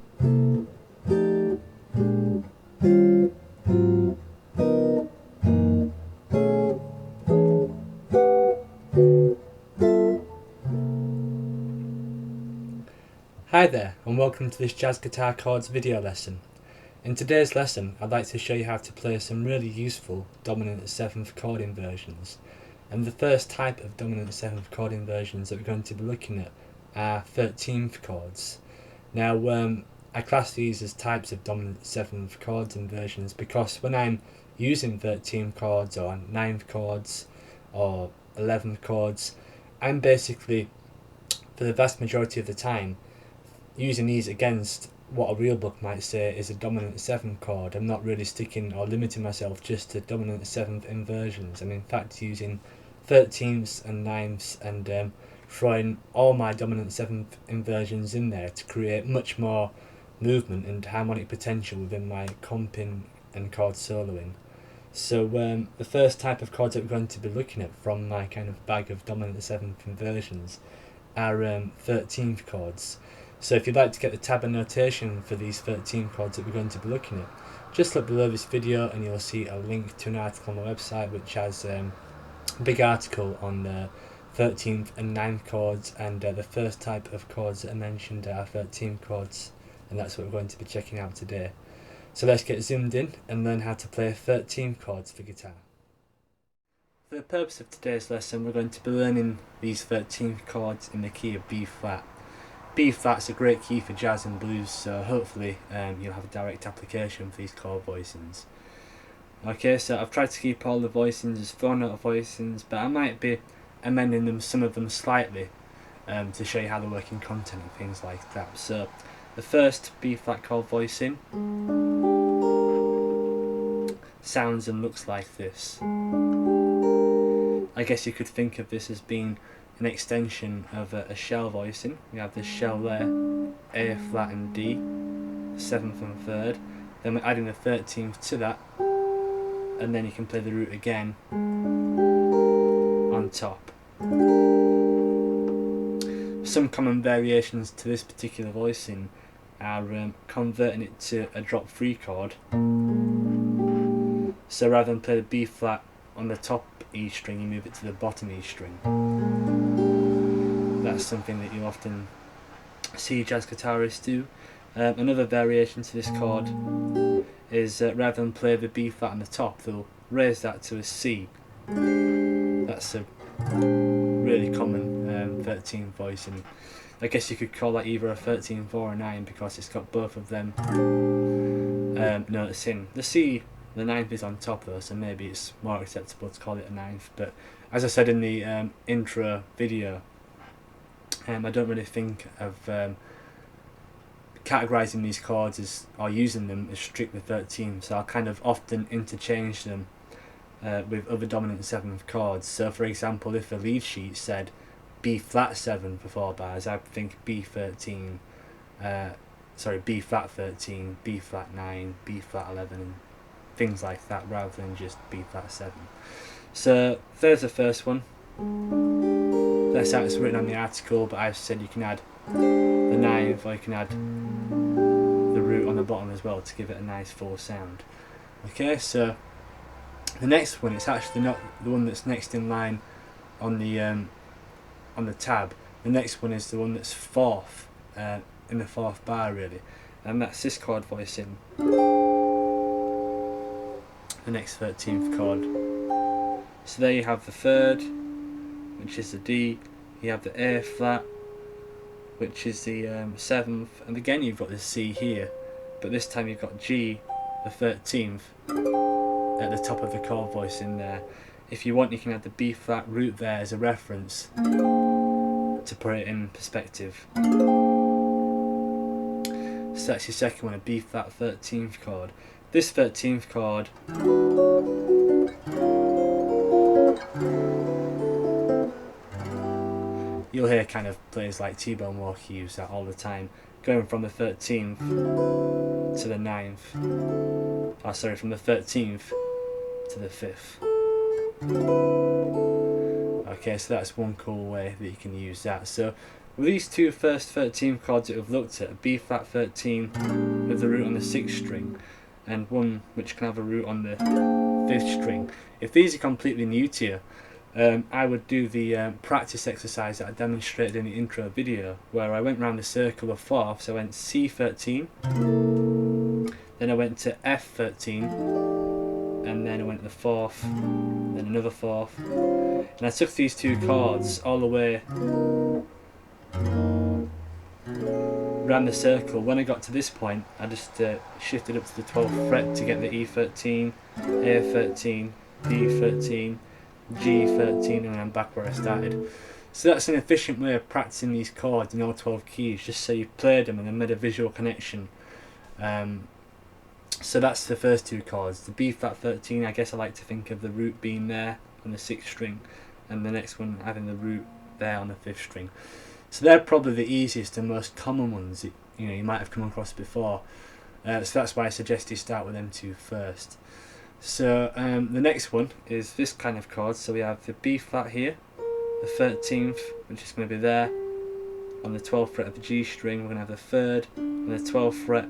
Hi there, and welcome to this jazz guitar chords video lesson. In today's lesson, I'd like to show you how to play some really useful dominant 7th chord inversions. And the first type of dominant 7th chord inversions that we're going to be looking at are 13th chords. Now, I class these as types of dominant 7th chords inversions because when I'm using 13th chords or 9th chords or 11th chords, I'm basically, for the vast majority of the time, using these against what a real book might say is a dominant 7th chord. I'm not really sticking or limiting myself just to dominant 7th inversions. I'm in fact using 13ths and 9ths and throwing all my dominant 7th inversions in there to create much more movement and harmonic potential within my comping and chord soloing. So the first type of chords that we're going to be looking at from my kind of bag of dominant 7th inversions are 13th chords. So if you'd like to get the tab and notation for these 13 chords that we're going to be looking at, just look below this video and you'll see a link to an article on my website which has a big article on the 13th and 9th chords, and the first type of chords that I mentioned are 13 chords, and that's what we're going to be checking out today. So let's get zoomed in and learn how to play 13 chords for guitar. For the purpose of today's lesson, we're going to be learning these 13 chords in the key of B flat. B flat's a great key for jazz and blues, so hopefully you'll have a direct application for these chord voicings. Okay, so I've tried to keep all the voicings as 4-note voicings, but I might be amending some of them slightly to show you how they work in content and things like that. So the first B flat chord voicing sounds and looks like this. I guess you could think of this as being an extension of a shell voicing. We have this shell there, A flat and D, 7th and 3rd. Then we're adding a 13th to that, and then you can play the root again on top. Some common variations to this particular voicing are converting it to a drop 3 chord. So rather than play the B flat on the top E string, you move it to the bottom E string. That's something that you often see jazz guitarists do. Another variation to this chord is rather than play the B flat on the top, they'll raise that to a C. That's a really common 13 voicing. I guess you could call that either a 13, 4 or 9 because it's got both of them notes in. The C, the 9th is on top though, so maybe it's more acceptable to call it a 9th, but as I said in the intro video, I don't really think of categorising these chords as, or using them as strictly 13, so I'll kind of often interchange them with other dominant 7th chords. So for example, if a lead sheet said B flat 7 for 4 bars, I'd think B flat 13, B flat 9, B flat 11 and things like that, rather than just B flat 7. So there's the first one. That's how it's written on the article, but I've said you can add the 9th or you can add the root on the bottom as well to give it a nice full sound. Okay, so the next one, it's actually not the one that's next in line on the tab. The next one is the one that's 4th in the 4th bar really, and that's this chord voicing, the next 13th chord. So there you have the 3rd, which is the D, you have the A flat, which is the 7th, and again you've got the C here, but this time you've got G, the 13th, at the top of the chord voice in there. If you want, you can add the B flat root there as a reference to put it in perspective. So that's your second one, a B flat 13th chord. This 13th chord you'll hear kind of players like T-Bone Walker use that all the time, going from the 13th to the 9th, from the 13th to the 5th. Okay, so that's one cool way that you can use that. So With these two first 13th chords that we've looked at, a B flat 13 with the root on the 6th string, and one which can have a root on the 5th string, if these are completely new to you, I would do the practice exercise that I demonstrated in the intro video, where I went round a circle of fourths. I went C13, then I went to F13, and then I went to the fourth, then another fourth, and I took these two chords all the way around the circle. When I got to this point, I just shifted up to the 12th fret to get the E13, A13, D13, G13, and then back where I started. So that's an efficient way of practicing these chords in all 12 keys, just so you played them and then made a visual connection. So that's the first two chords. The B flat 13, I guess I like to think of the root being there on the 6th string, and the next one having the root there on the 5th string. So they're probably the easiest and most common ones that, you might have come across before. So that's why I suggest you start with them two first. So the next one is this kind of chord. So we have the B flat here, the 13th, which is going to be there on the 12th fret of the G string. We're going to have the 3rd and the 12th fret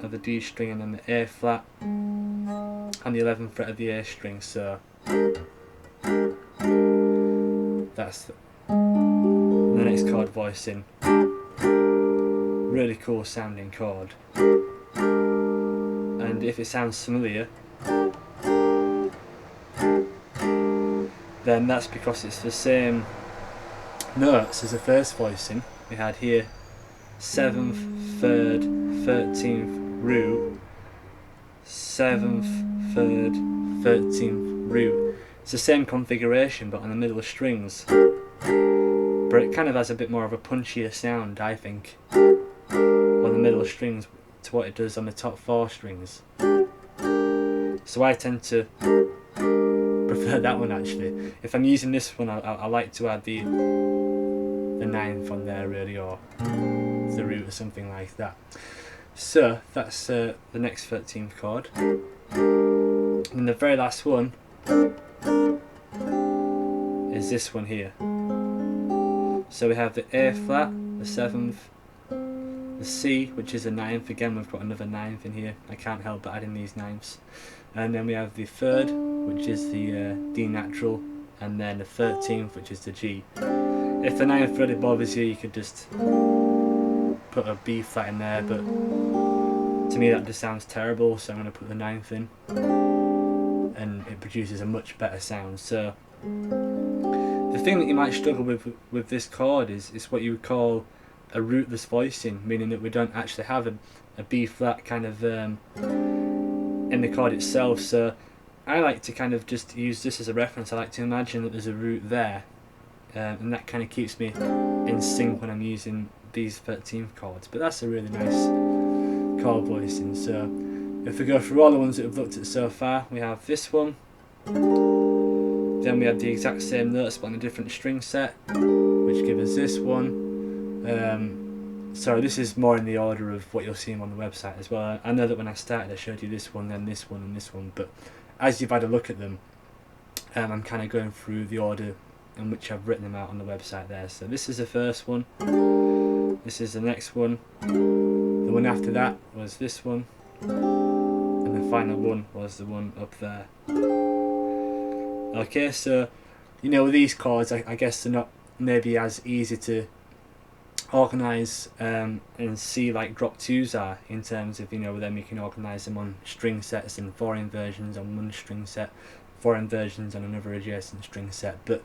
of the D string, and then the A flat and the 11th fret of the A string. So that's the next chord voicing. Really cool sounding chord, and if it sounds familiar, then that's because it's the same notes as the first voicing. We had here 7th, 3rd, 13th root, 7th, 3rd, 13th root. It's the same configuration but on the middle strings, but it kind of has a bit more of a punchier sound, I think, on the middle strings to what it does on the top 4 strings. So I tend to prefer that one actually. If I'm using this one, I like to add the 9th on there really, or the root or something like that. So that's the next 13th chord. And the very last one is this one here. So we have the A flat, the 7th, the C, which is a 9th. Again, we've got another 9th in here. I can't help but adding these 9ths. And then we have the 3rd, which is the D natural, and then the 13th, which is the G. If the 9th really bothers you, you could just put a B flat in there, but to me that just sounds terrible, so I'm going to put the 9th in, and it produces a much better sound. So the thing that you might struggle with this chord is what you would call a rootless voicing, meaning that we don't actually have a B flat kind of in the chord itself. So I like to kind of just use this as a reference. I like to imagine that there's a root there, and that kind of keeps me in sync when I'm using these 13th chords. But that's a really nice chord voicing. So if we go through all the ones that we've looked at so far, we have this one, then we have the exact same notes but on a different string set, which gives us this one. So this is more in the order of what you'll see on the website as well. I know that when I started I showed you this one, then this one and this one, but as you've had a look at them, I'm kind of going through the order in which I've written them out on the website there. So this is the first one, this is the next one, the one after that was this one, and the final one was the one up there. Okay, so with these chords, I guess they're not maybe as easy to organise and see like drop 2s are, in terms of with them you can organise them on string sets and 4 inversions on one string set, 4 inversions on another adjacent string set. But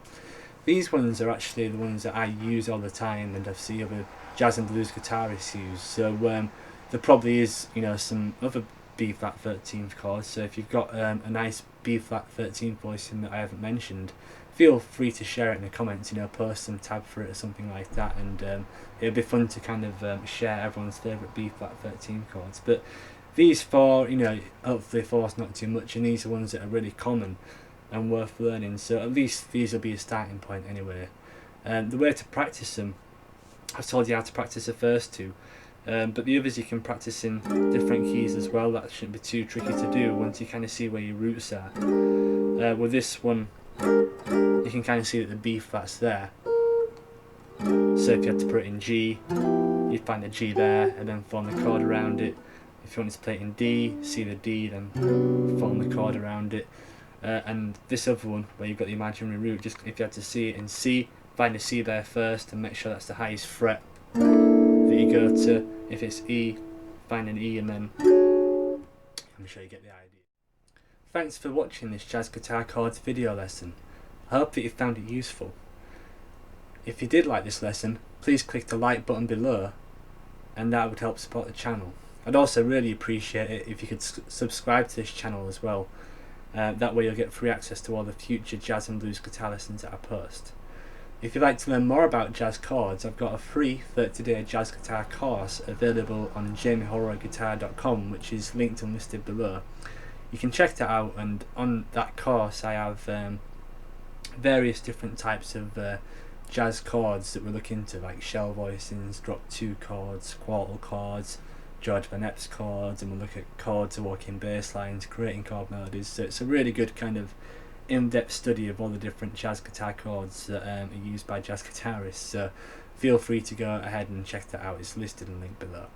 these ones are actually the ones that I use all the time and I've seen other jazz and blues guitarists use. So there probably is some other B flat 13th chords. So if you've got a nice B flat 13th voicing that I haven't mentioned, feel free to share it in the comments, post some tab for it or something like that, and it'll be fun to kind of share everyone's favourite B flat 13 chords. But these 4, hopefully 4's not too much, and these are ones that are really common and worth learning, so at least these will be a starting point anyway. The way to practice them, I've told you how to practice the first 2, but the others you can practice in different keys as well. That shouldn't be too tricky to do once you kind of see where your roots are. With this one, you can kind of see that the B flat's there, So if you had to put it in G, you'd find the G there and then form the chord around it. If you wanted to play it in D, see the D, then form the chord around it. And this other one, where you've got the imaginary root, just if you had to see it in C, find the C there first and make sure that's the highest fret that you go to. If it's E, find an E, and then I'm sure you get the idea. Thanks for watching this jazz guitar chords video lesson. I hope that you found it useful. If you did like this lesson, please click the like button below, and that would help support the channel. I'd also really appreciate it if you could subscribe to this channel as well. That way you'll get free access to all the future jazz and blues guitar lessons that I post. If you'd like to learn more about jazz chords, I've got a free 30-day jazz guitar course available on jamieholroydguitar.com, which is linked and listed below. You can check that out, and on that course I have various different types of jazz chords that we look into, like shell voicings, drop 2 chords, quartal chords, George Van Eps chords, and we'll look at chords to walking bass lines, creating chord melodies. So it's a really good kind of in-depth study of all the different jazz guitar chords that are used by jazz guitarists. So feel free to go ahead and check that out. It's listed and linked below.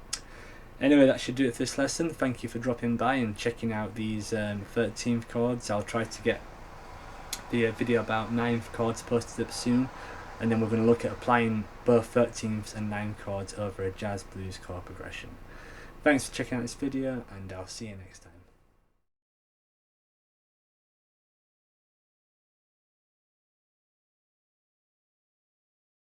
Anyway, that should do it for this lesson. Thank you for dropping by and checking out these 13th chords. I'll try to get the video about 9th chords posted up soon, and then we're going to look at applying both 13th and 9th chords over a jazz blues chord progression. Thanks for checking out this video, and I'll see you next time.